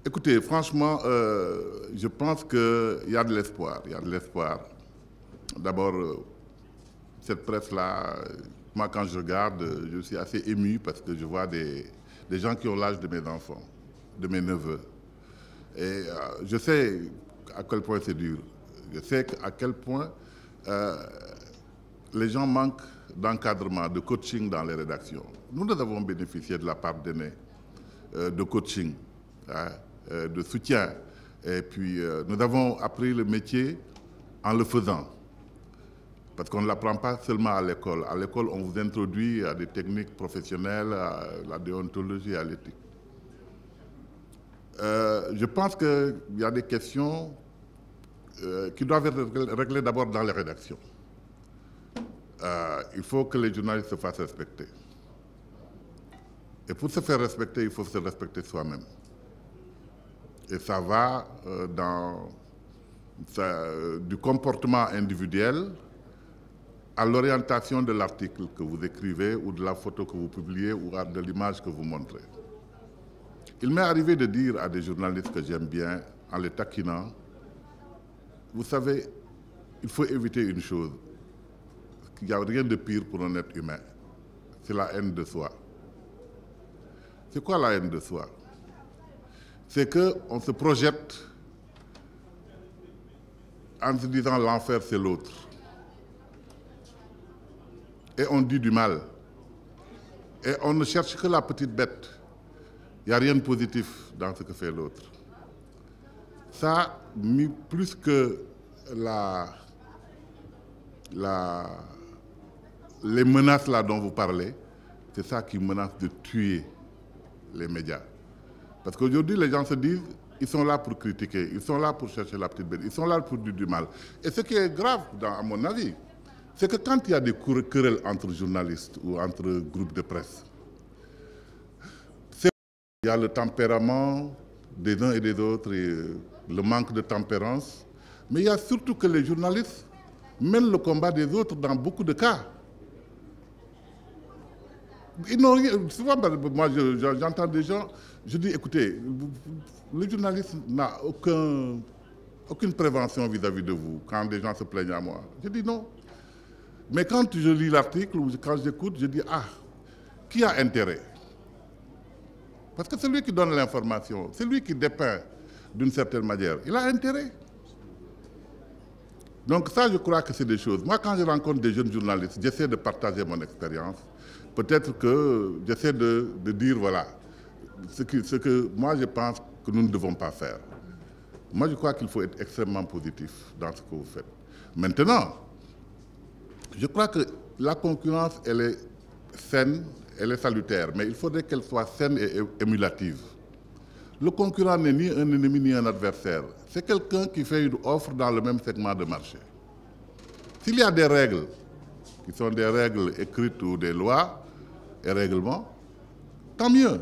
Écoutez, franchement, je pense qu'il y a de l'espoir. Il y a de l'espoir. D'abord, cette presse-là, moi quand je regarde, je suis assez ému parce que je vois des gens qui ont l'âge de mes enfants, de mes neveux. Et je sais à quel point c'est dur. Je sais à quel point les gens manquent d'encadrement, de coaching dans les rédactions. Nous avons bénéficié de la part d'Aînés, de coaching, de soutien. Et puis, nous avons appris le métier en le faisant. Parce qu'on ne l'apprend pas seulement à l'école. À l'école, on vous introduit à des techniques professionnelles, à la déontologie, à l'éthique. Je pense qu'il y a des questions qui doivent être réglées d'abord dans les rédactions. Il faut que les journalistes se fassent respecter. Et pour se faire respecter, il faut se respecter soi-même. Et ça va du comportement individuel à l'orientation de l'article que vous écrivez ou de la photo que vous publiez ou de l'image que vous montrez. Il m'est arrivé de dire à des journalistes que j'aime bien, en les taquinant, vous savez, il faut éviter une chose. Il n'y a rien de pire pour un être humain. C'est la haine de soi. C'est quoi la haine de soi? C'est qu'on se projette en se disant l'enfer c'est l'autre. Et on dit du mal. Et on ne cherche que la petite bête. Il n'y a rien de positif dans ce que fait l'autre. Ça, plus que les menaces là dont vous parlez, c'est ça qui menace de tuer les médias. Parce qu'aujourd'hui, les gens se disent, ils sont là pour critiquer, ils sont là pour chercher la petite bête, ils sont là pour dire du mal. Et ce qui est grave, à mon avis, c'est que quand il y a des querelles entre journalistes ou entre groupes de presse, il y a le tempérament des uns et des autres et le manque de tempérance, mais il y a surtout que les journalistes mènent le combat des autres dans beaucoup de cas. Ils n'ont rien. Souvent, moi, j'entends des gens, je dis, écoutez, le journaliste n'a aucune prévention vis-à-vis de vous quand des gens se plaignent à moi. Je dis non. Mais quand je lis l'article ou quand j'écoute, je dis, ah, qui a intérêt? Parce que c'est lui qui donne l'information, c'est lui qui dépeint d'une certaine manière. Il a intérêt. Donc ça, je crois que c'est des choses. Moi, quand je rencontre des jeunes journalistes, j'essaie de partager mon expérience. Peut-être que j'essaie de dire, voilà, ce que moi je pense que nous ne devons pas faire. Moi, je crois qu'il faut être extrêmement positif dans ce que vous faites. Maintenant, je crois que la concurrence, elle est saine, elle est salutaire, mais il faudrait qu'elle soit saine et émulative. Le concurrent n'est ni un ennemi ni un adversaire. C'est quelqu'un qui fait une offre dans le même segment de marché. S'il y a des règles, qui sont des règles écrites ou des lois et règlements, tant mieux.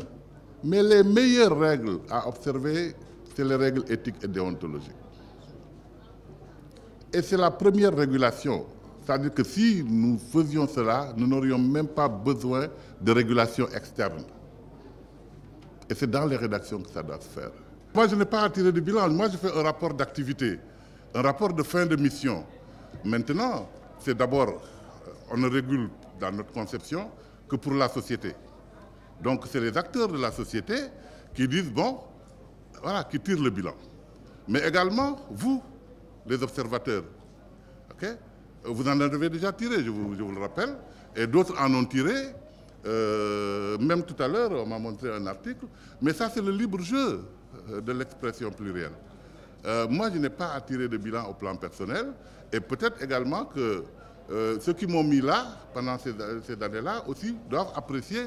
Mais les meilleures règles à observer, c'est les règles éthiques et déontologiques. Et c'est la première régulation. C'est-à-dire que si nous faisions cela, nous n'aurions même pas besoin de régulation externe. Et c'est dans les rédactions que ça doit se faire. Moi, je n'ai pas à tirer de bilan. Moi, je fais un rapport d'activité, un rapport de fin de mission. Maintenant, c'est d'abord, on ne régule dans notre conception que pour la société. Donc, c'est les acteurs de la société qui disent, bon, voilà, qui tirent le bilan. Mais également, vous, les observateurs, ok? Vous en avez déjà tiré, je vous le rappelle, et d'autres en ont tiré. Même tout à l'heure, on m'a montré un article, mais ça, c'est le libre jeu de l'expression plurielle. Moi, je n'ai pas à tirer de bilan au plan personnel, et peut-être également que ceux qui m'ont mis là, pendant ces années-là, aussi doivent apprécier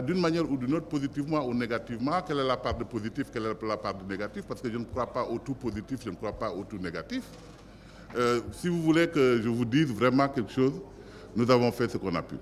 d'une manière ou d'une autre, positivement ou négativement, quelle est la part de positif, quelle est la part de négatif, parce que je ne crois pas au tout positif, je ne crois pas au tout négatif. Si vous voulez que je vous dise vraiment quelque chose, nous avons fait ce qu'on a pu.